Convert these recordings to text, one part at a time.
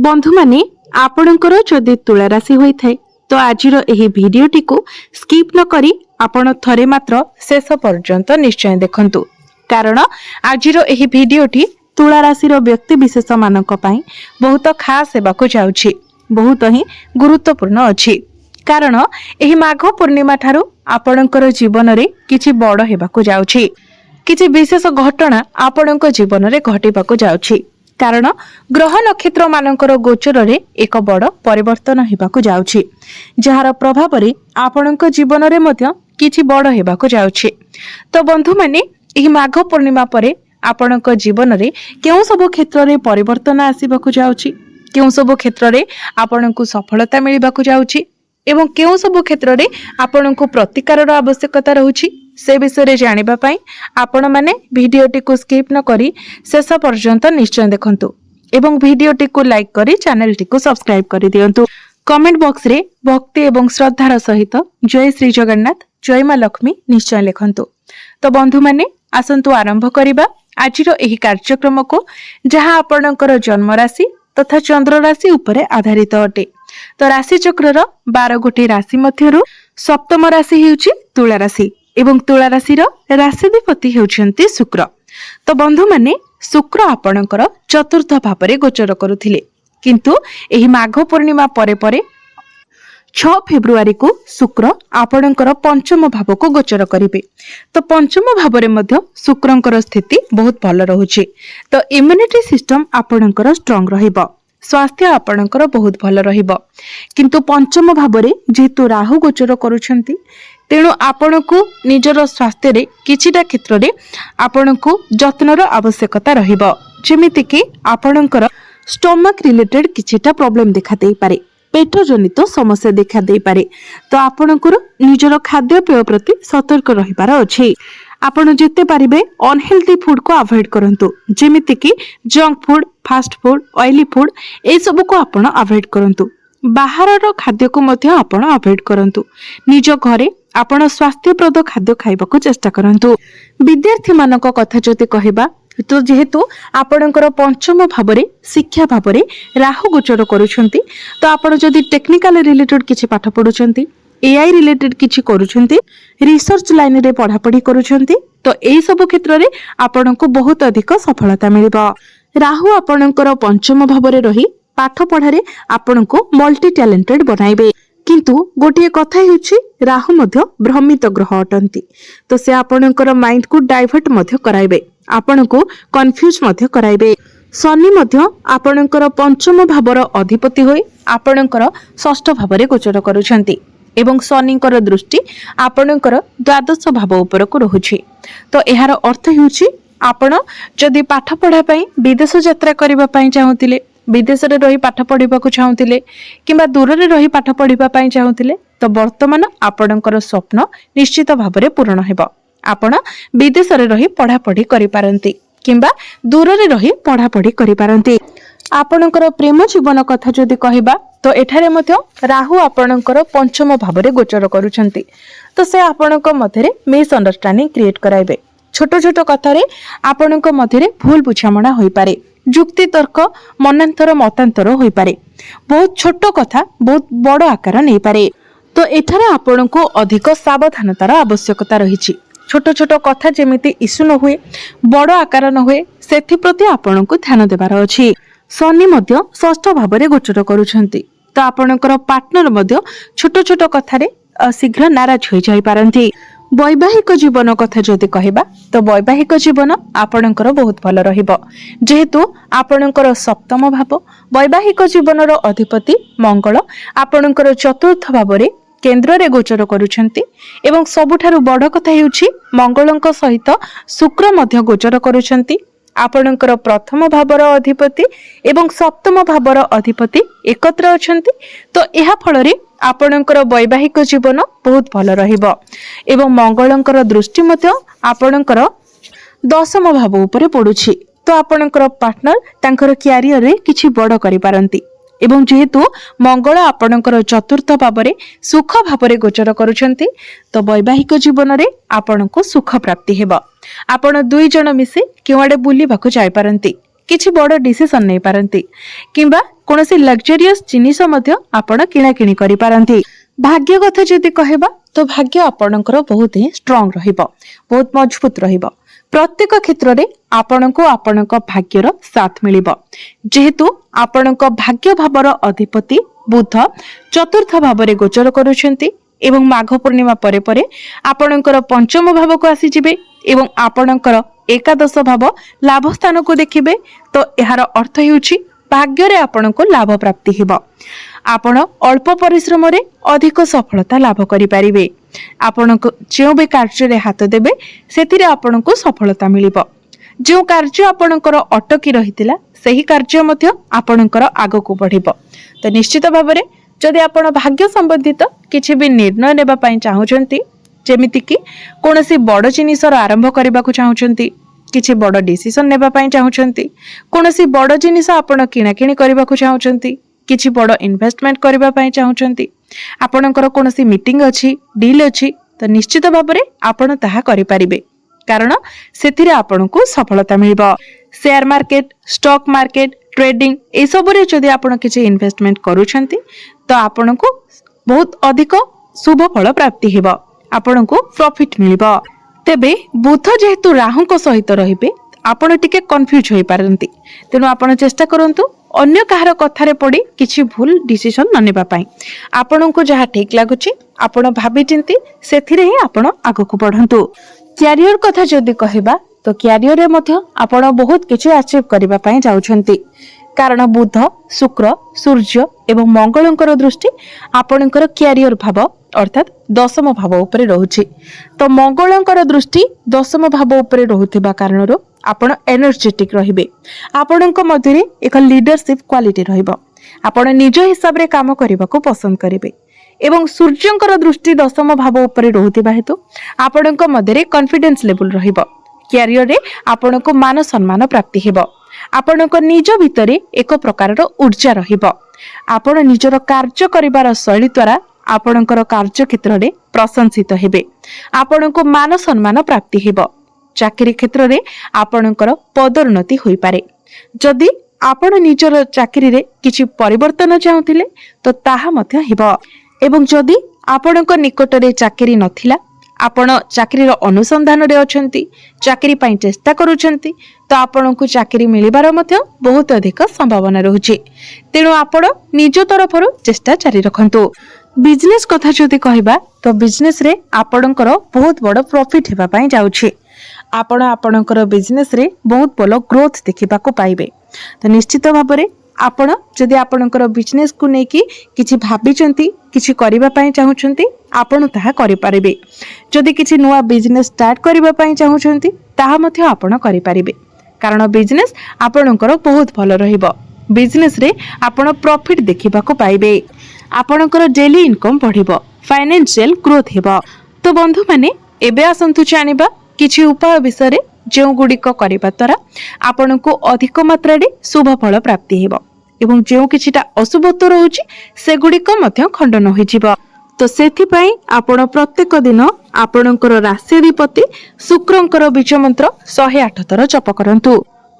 बंधु माने आपणकर जदि तुला राशि होइथाय तो आजिर एही भिडियोटी को स्किप न करी आपण थरे मात्र शेष पर्यंत निश्चय देखंतु कारण आजिर एही भिडियोटी तुला राशि व्यक्ति विशेष मानक पई बहुत खास हेबाकु जाउछि, बहुत ही गुरुत्वपूर्ण अछि। कारण एही माघ पूर्णिमा ठारू आपणकर जीवन रे किछि बड़ हेबाकु जाउछि, किछि विशेष घटना आपणक जीवन रे घटिबाकु जाउछि। कारण ग्रह नक्षत्र मानकर गोचर रे एक बड़ परिवर्तन हेबाकु जाउछि, जहार प्रभाव रे आपणक जीवन रे मध्य किछि बड़ हेबाकु जाउछि। तो बंधु माने एही माघ पूर्णिमा परे आपणक जीवन रे केउ सब क्षेत्र रे परिवर्तन आसीबाकु जाउछि, केउ सब क्षेत्र रे आपणकु सफलता मिलिबाकु जाउछि एवं केउ सब क्षेत्र रे आपणकु प्रतिकारर आवश्यकता रहुछि, से विषय रे जानिबा पई आपण माने भिडियोटी को स्किप न करी शेष पर्यंत निश्चय देखंतु एवं भिडियोटी को लाइक करी चैनल टी को सब्सक्राइब करि दियंतु। कमेंट बॉक्स रे भक्ति एवं श्रद्धार सहित जय श्री जगन्नाथ जय मां लक्ष्मी निश्चय लिखंतु। तो बंधु माने आसंतु आरंभ करिबा आजिर एही कार्यक्रम को, जहां आपणकर जन्म राशि तथा चंद्र राशि उपरे आधारित अटे। तो राशि चक्रर 12 गोटी राशि मध्यरु सप्तम राशि हेउची तुला राशि एवं तुला राशि राशिधिपति हेउछन्ति शुक्र। तो बंधु माने शुक्र आपणकर चतुर्थ भावरे गोचर करुथिले, किंतु एही माघ पूर्णिमा परे परे 6 फेब्रुआरी को शुक्र आपणकर पंचम भाव को गोचर करिवे। तो पंचम भावरे मध्य शुक्रंकर स्थिति बहुत भल रहुछि। तो इम्यूनिटी सिस्टम आपणकर स्ट्रांग रहिबो, स्वास्थ्य आपणकर बहुत भल रहिबो। किंतु पंचम भावरे जेतु राहु गोचर करूछन्ति, तेणु आपणकु निजर स्वास्थ्य रे किछिटा क्षेत्र रे आपणकु जत्नर आवश्यकता रहिबो। जेमिति कि आपणकर स्टमक रिलेटेड किछिटा प्रॉब्लम देखा देई पारे, पेट जनित समस्या देखा देई पारे। तो आपणकर निजर खाद्य पेय प्रति सतर्क रहिबार अछि। आपण जेते पारिबे अनहेल्दी फूड को अवॉइड करंतु, जेमिति कि junk food, fast food, oily food ए सब को आपण अवॉइड करंतु। बाहरर खाद्य को मध्य आपण अवॉइड करंतु। निज घरे आपण स्वास्थ्यप्रद खाद्य खाइबाकू चेष्टा करंतु। विद्यार्थी मानक कथा जति कहबा तो जेहेतु आपणकर पंचम भावरे शिक्षा भावरे राहु गोचर करूछंती, तो आपण जदि टेक्निकल रिलेटेड किछि पाठ पढुछंती, एआई रिलेटेड किछि करूछंती, रिसर्च लाइन रे पढ़ा पढ़ी करूछंती, तो एई सब क्षेत्र रे आपणको बहुत अधिक सफलता मिलिबा। राहु आपणकर पंचम भावरे रही पाठ पढ़ारे आपणको मल्टी टैलेंटेड बनाइबे। किंतु गोटे कथा हेउछि राहु मध्य भ्रमित ग्रह अटंती, तो से आपणकर माइंड को डाइवर्ट मध्य कराइबे, आपणको कंफ्यूज मध्य कराइबे। शनि मध्य आपणकर पंचम भावर अधिपति होई आपणकर षष्ठ भावरे गोचर करूछंती एवं शनिकर दृष्टि आपणकर द्वादश भाव उपर को रहुछि। तो एहार अर्थ हेउछि आपण जदि पाठ पढ़ा पई विदेश यात्रा करबा पई चाहुतिले, विदेश रे रही पाठ पढ़िबाकू चाहुतिले किंबा दूर रे रही पाठ पढ़िबा पई चाहुतिले, तो वर्तमान आपणकर स्वप्न निश्चित भावरे पूर्ण हेबो। आपण विदेश रे रही पढ़ा पढ़ी करि पारंती किंबा दूर रे रही पढ़ा पढ़ी करि पारंती। आपणकर प्रेम जीवन कथा जदि कहबा तो एठारे मध्य राहु आपणकर पंचम भावरे गोचर करूछंती, तो से आपणक मध्यरे मिसअंडरस्टैंडिंग क्रिएट कराइबे। छोट छोट कथा रे आपणक मध्यरे भूल बुझामणा होई पारे, जुक्ति तर्क मनांतर मतांतर होई पारे, बहुत छोट कथा बहुत बड़ आकार नै पारे। तो एठारे आपणको अधिक सावधानतार आवश्यकता रहिछि। छोट छोट कथा जेमिति इशू न हुए, बड़ आकार न हुए, सेथि प्रति आपणको ध्यान देबार अछि। शनि मध्य षष्ठ भावरे गोचर करूछंती, तो आपणकर पार्टनर मध्य छोट छोट कथारे शीघ्र नाराज होई जाई पारंती। वैवाहिक जीवन कथा जदि कहबा तो वैवाहिक जीवन आपणकर बहुत भल रहिबो, जेहेतु आपणकर सप्तम भाव वैवाहिक जीवनर अधिपति मंगल आपणकर चतुर्थ भावरे केंद्र रे गोचर करूछंती एवं सबुठारु बड़ कथा हेउछि मंगलंक सहित शुक्र मध्य गोचर करूछंती। आपणकर प्रथम भावर अधिपति एवं सप्तम भावर अधिपति एकत्र अछंती, तो एहा फलरे आपणकर वैवाहिक जीवन बहुत भल रहिबो एवं मंगलंकर दृष्टि मध्य आपणकर दशम भाव उपरे पडुछि। तो आपणकर पार्टनर तांकर कैरियर रे किछि बड़ करि पारंती एवं जेहेतु मंगल आपणकर चतुर्थ भावरे सुख भावरे गोचर करूछंती, तो वैवाहिक जीवन रे आपणको सुख प्राप्ति हेबो। आपण दुई जण मिसी केवाडे बुली बाकू जाय पारंती, किछि बड़ डिसिजन नै पारंती किंबा कौनसी लग्जरियस जिनिस मध्य आपण किणाकिणी करि पारंती। भाग्य कथा जदि कहबा तो भाग्य आपणकर बहुत ही स्ट्रांग रहिबो, बहुत मजबूत रहिबो। प्रत्येक क्षेत्र रे आपणको आपणक भाग्यर साथ मिलिबो, जेहेतु आपणक भाग्य भावर अधिपति बुध चतुर्थ भावरे गोचर करूछंती एवं माघ पूर्णिमा परे परे आपणकर पंचम भाव को आसी जिबे एवं आपणकर एकादश भाव लाभ स्थान को देखिबे। तो एहार अर्थ हेउछि भाग्य रे आपणको लाभ प्राप्ति हेबो। आपण अल्प परिश्रम रे अधिक सफलता लाभ करि पारिबे। आपणको जेउ बे कार्य रे हाथ देबे सेतिरे आपणको सफलता मिलिबो। जो कार्य आपणकर अटकी रहितिला सही कार्य मध्य आपणकर आगो को बढ़िबो। तो निश्चित भाव में जदि आपण भाग्य संबंधित किछि भी निर्णय नेबा पई चाहुचंती, जेमिति कि कोनोसी बड़ जिनिसर आरंभ करबा को चाहुचंती, किछि बड़ डिसिजन नेबा पई चाहुचंती, कोनोसी बड़ जिनिस आपण किणाकिणी करबा को चाहुचंती, किछि बड़ इन्वेस्टमेंट करबा पई चाहुचंती, आपणकर कोनोसी मीटिंग अछि, डील अछि, तो निश्चित भाव में आपण ताहा करि पारिबे। कारण सेथिरे आपणको सफलता मिलिबो। Share market, stock market, trading ए सब रे जदि आपण किछि इन्वेस्टमेंट करूछंती तो आपणको बहुत अधिक शुभ फल प्राप्ति हेबो, आपणको प्रॉफिट मिलिबो। तेबे बुध जेहेतु राहु को सहित रहिबे आपण टिके कंफ्यूज होई पारंती, तेनु आपण चेष्टा करंतु अन्य काहार कथारे पड़ी किछि भूल डिसिजन न नेबा पई। आपणको जहा ठीक लागुछि आपण भाबी चिंती सेथिरे ही आपण आगो को बढ़ंतु। कैरियर कथा जदि कहबा तो कैरियर रे मध्य आपण बहुत किछि अचीव करबा पई जाउछंती, कारण बुध, शुक्र, सूर्य एवं मंगलंकर दृष्टि आपणकर कैरियर भाव अर्थात दशम भाव उपरे रहुछि। तो मंगलंकर दृष्टि दशम भाव उपरे रहुथिबा कारणरो आपण एनर्जेटिक रहिबे। आपणक मध्यरे एक लीडरशिप क्वालिटी रहिबो। आपण निज हिसाब रे काम करबा को पसंद करिवे एवं सूर्यंकर दृष्टि दशम भाव उपरे रहुथिबा हेतु आपणक मध्यरे कॉन्फिडेंस लेवल रहिबो। कैरियर रे आपणको मान सम्मान प्राप्ति हेबो। आपणको निज भितरे एक प्रकार ऊर्जा रहिबो। आपण निजर कार्य करिवार शैली द्वारा आपणकर कार्य क्षेत्र रे प्रशंसित हेबे। आपणको मान सम्मान प्राप्ति हेबो। चाकरी क्षेत्र रे आपणकर पदोन्नति होई पारे। जदि आपण निजर चाकरी रे किछि परिवर्तन चाहुथिले तो ताहा मध्य हेबो। एवं जदि आपणको निकट रे चाकरी नथिला, आपण चाकरी अनुसंधान रे अछंती, चाकरी पई चेष्टा करूछंती, तो आपणको चाकरी मिलिबार मध्य बहुत अधिक संभावना रहुछि। तेणु आपण निज तरफरु चेष्टा जारी रखंतु। बिजनेस कथा जदि कहबा तो बिजनेस रे आपणकर बहुत बड़ प्रॉफिट हेबा पई जाउछि। आपण आपणकर बिजनेस रे बहुत बड़ ग्रोथ देखिबा को पाइबे। तो निश्चित भाव में आपण जदि आपणकर बिजनेस को नेकी किछि भाबिचंती, किछि करिबा पई चाहुचंती, आपण ताहा करि पारिबे। जदि किछि नुवा बिजनेस स्टार्ट करिबा पई चाहुचंती ताहा मध्य आपण करि पारिबे। कारण बिजनेस आपणकर बहुत भलो रहिबो। बिजनेस रे आपण प्रॉफिट देखिबा को पाइबे। आपणकर डेली इनकम बढ़िबो, फाइनेंशियल ग्रोथ हेबो। तो बंधु माने एबे आसंतु जानिबा किछि उपाय विषय जो गुड़िक करबा द्वारा आपनको अधिक मात्रा रे शुभ फल प्राप्ति हेबो एवं जो किछिटा अशुभत्व रहउछि से गुड़िक मध्य खंडन होई जिवो। तो सेथि पई आपण प्रत्येक दिन आपणकर राशिधिपति शुक्रंकर बीज मंत्र 108 थर जप करंतु।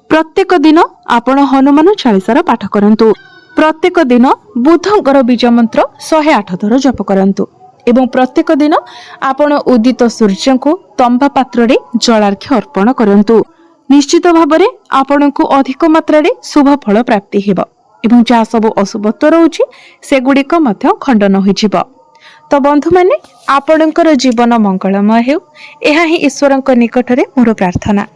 प्रत्येक दिन आपण हनुमान चालीसार पाठ करंतु। प्रत्येक दिन बुधंकर बीज मंत्र 108 थर जप करंतु एवं प्रत्येक दिन आपण उदित सूर्य को तंबा पात्र रे जलार्घ्य अर्पण करंतु। निश्चित भाव में आपनको अधिक मात्रा रे शुभ फल प्राप्ति हेबो एवं जहाँ सब अशुभत्व रहउछि से गुड़िक मध्य खंडन होई जिवो। तो बंधु माने आपणकर जीवन मंगलमय हेउ, एहा ही ईश्वरक निकटरे मोर प्रार्थना।